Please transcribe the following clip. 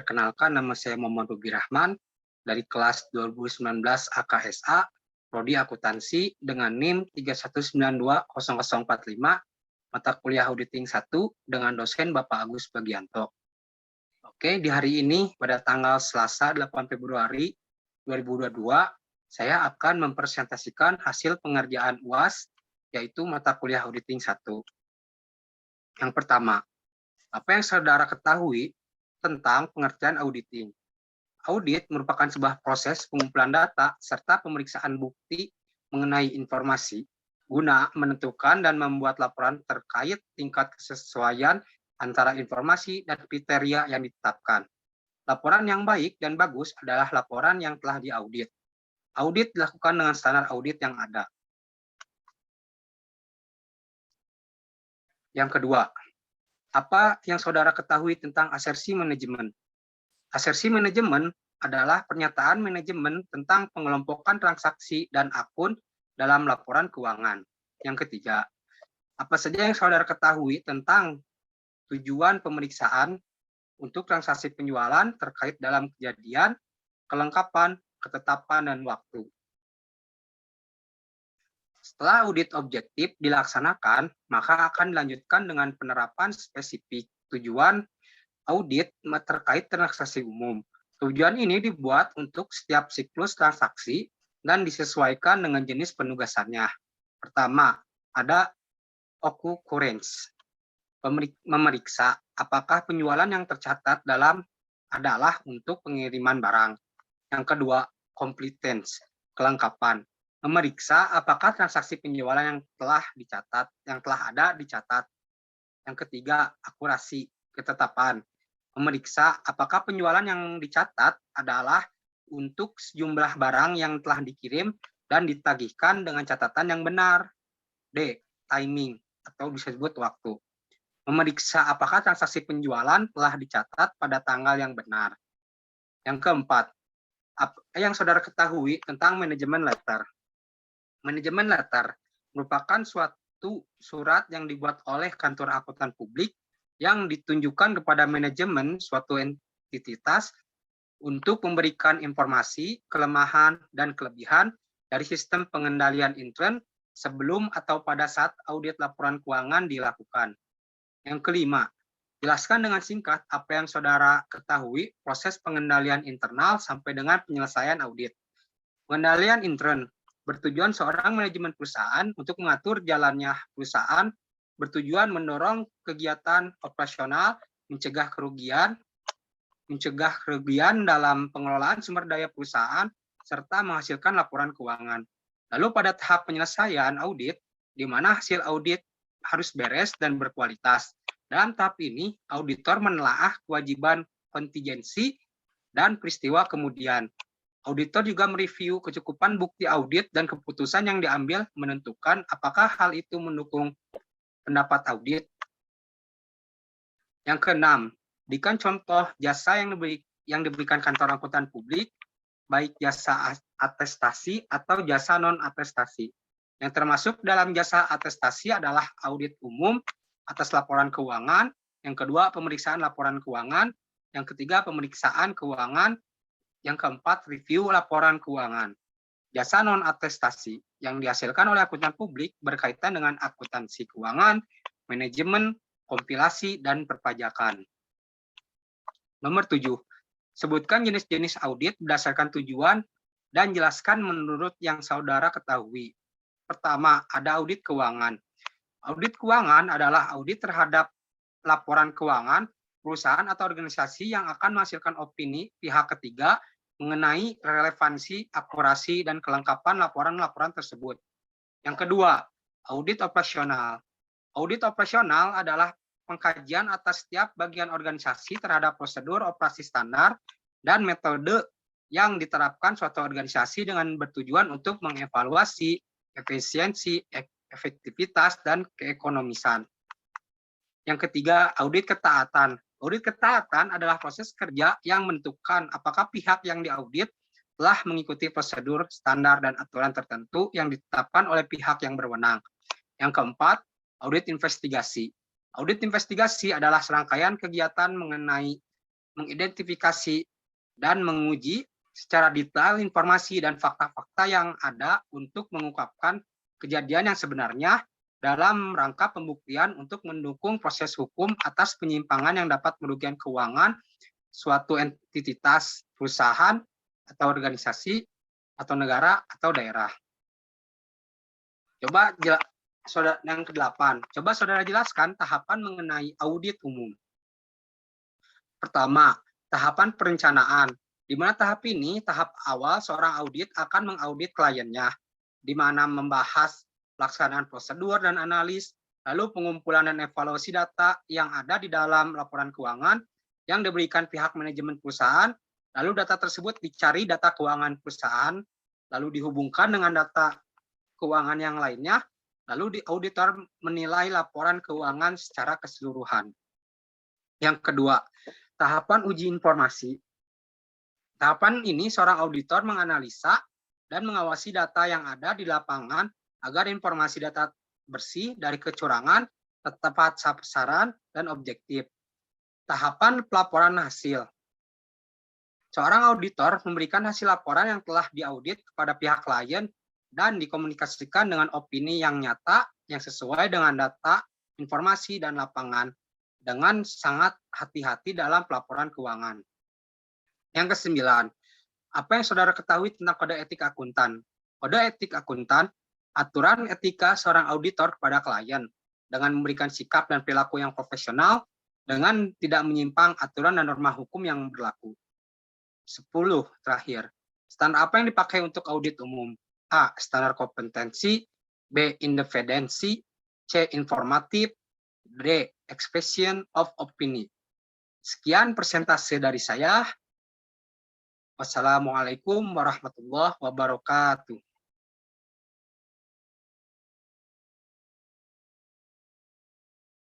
Perkenalkan, nama saya Muhammad Ruby Rahman dari kelas 2019 AKSA, Prodi Akuntansi dengan NIM 3192045, mata kuliah Auditing 1 dengan dosen Bapak Agus Bagianto. Oke, di hari ini pada tanggal Selasa 8 Februari 2022, saya akan mempresentasikan hasil pengerjaan UAS, yaitu mata kuliah Auditing 1. Yang pertama, apa yang saudara ketahui tentang pengertian auditing? Audit merupakan sebuah proses pengumpulan data serta pemeriksaan bukti mengenai informasi guna menentukan dan membuat laporan terkait tingkat kesesuaian antara informasi dan kriteria yang ditetapkan. Laporan yang baik dan bagus adalah laporan yang telah diaudit. Audit dilakukan dengan standar audit yang ada. Yang kedua, apa yang saudara ketahui tentang asersi manajemen? Asersi manajemen adalah pernyataan manajemen tentang pengelompokan transaksi dan akun dalam laporan keuangan. Yang ketiga, apa saja yang saudara ketahui tentang tujuan pemeriksaan untuk transaksi penjualan terkait dalam kejadian, kelengkapan, ketetapan, dan waktu. Setelah audit objektif dilaksanakan, maka akan dilanjutkan dengan penerapan spesifik tujuan audit terkait transaksi umum. Tujuan ini dibuat untuk setiap siklus transaksi dan disesuaikan dengan jenis penugasannya. Pertama, ada occurrence, memeriksa apakah penjualan yang tercatat dalam adalah untuk pengiriman barang. Yang kedua, completeness, kelengkapan, memeriksa apakah transaksi penjualan yang telah ada dicatat. Yang ketiga, akurasi, ketetapan, memeriksa apakah penjualan yang dicatat adalah untuk sejumlah barang yang telah dikirim dan ditagihkan dengan catatan yang benar. D, timing, atau bisa disebut waktu, memeriksa apakah transaksi penjualan telah dicatat pada tanggal yang benar. Yang keempat, apa yang saudara ketahui tentang manajemen letter? Manajemen letter merupakan suatu surat yang dibuat oleh kantor akuntan publik yang ditunjukkan kepada manajemen suatu entitas untuk memberikan informasi, kelemahan, dan kelebihan dari sistem pengendalian intern sebelum atau pada saat audit laporan keuangan dilakukan. Yang kelima, jelaskan dengan singkat apa yang saudara ketahui proses pengendalian internal sampai dengan penyelesaian audit. Pengendalian intern bertujuan seorang manajemen perusahaan untuk mengatur jalannya perusahaan, bertujuan mendorong kegiatan operasional, mencegah kerugian dalam pengelolaan sumber daya perusahaan, serta menghasilkan laporan keuangan. Lalu pada tahap penyelesaian audit, di mana hasil audit harus beres dan berkualitas. Dalam tahap ini, auditor menelaah kewajiban kontingensi dan peristiwa kemudian. Auditor juga mereview kecukupan bukti audit dan keputusan yang diambil menentukan apakah hal itu mendukung pendapat audit. Yang keenam, berikan contoh jasa yang diberikan kantor akuntan publik, baik jasa atestasi atau jasa non-atestasi. Yang termasuk dalam jasa atestasi adalah audit umum atas laporan keuangan, yang kedua pemeriksaan laporan keuangan, yang ketiga pemeriksaan keuangan, yang keempat review laporan keuangan. Jasa non-atestasi yang dihasilkan oleh akuntan publik berkaitan dengan akuntansi keuangan, manajemen, kompilasi, dan perpajakan. Nomor 7. Sebutkan jenis-jenis audit berdasarkan tujuan dan jelaskan menurut yang saudara ketahui. Pertama, ada audit keuangan. Audit keuangan adalah audit terhadap laporan keuangan perusahaan atau organisasi yang akan menghasilkan opini pihak ketiga mengenai relevansi, akurasi, dan kelengkapan laporan-laporan tersebut. Yang kedua, audit operasional. Audit operasional adalah pengkajian atas setiap bagian organisasi terhadap prosedur operasi standar dan metode yang diterapkan suatu organisasi dengan bertujuan untuk mengevaluasi efisiensi, efektivitas, dan keekonomisan. Yang ketiga, audit ketaatan. Audit ketaatan adalah proses kerja yang menentukan apakah pihak yang diaudit telah mengikuti prosedur, standar, dan aturan tertentu yang ditetapkan oleh pihak yang berwenang. Yang keempat, audit investigasi. Audit investigasi adalah serangkaian kegiatan mengenai mengidentifikasi dan menguji secara detail informasi dan fakta-fakta yang ada untuk mengungkapkan kejadian yang sebenarnya dalam rangka pembuktian untuk mendukung proses hukum atas penyimpangan yang dapat merugikan keuangan suatu entitas, perusahaan, atau organisasi, atau negara, atau daerah. Coba saudara yang ke-8. Coba saudara jelaskan tahapan mengenai audit umum. Pertama, tahapan perencanaan. Di mana tahap ini, tahap awal seorang audit akan mengaudit kliennya, di mana membahas pelaksanaan prosedur dan analis, lalu pengumpulan dan evaluasi data yang ada di dalam laporan keuangan yang diberikan pihak manajemen perusahaan, lalu data tersebut dicari data keuangan perusahaan, lalu dihubungkan dengan data keuangan yang lainnya, lalu auditor menilai laporan keuangan secara keseluruhan. Yang kedua, tahapan uji informasi. Tahapan ini seorang auditor menganalisa dan mengawasi data yang ada di lapangan agar informasi data bersih dari kecurangan, tepat sasaran, dan objektif. Tahapan pelaporan hasil. Seorang auditor memberikan hasil laporan yang telah diaudit kepada pihak klien dan dikomunikasikan dengan opini yang nyata yang sesuai dengan data, informasi, dan lapangan dengan sangat hati-hati dalam pelaporan keuangan. Yang ke-9, apa yang saudara ketahui tentang kode etik akuntan? Kode etik akuntan, aturan etika seorang auditor kepada klien dengan memberikan sikap dan perilaku yang profesional dengan tidak menyimpang aturan dan norma hukum yang berlaku. 10 terakhir, standar apa yang dipakai untuk audit umum? A. Standar kompetensi, B. Independensi, C. Informatif, D. Expression of opinion. Sekian persentase dari saya. Wassalamualaikum warahmatullahi wabarakatuh.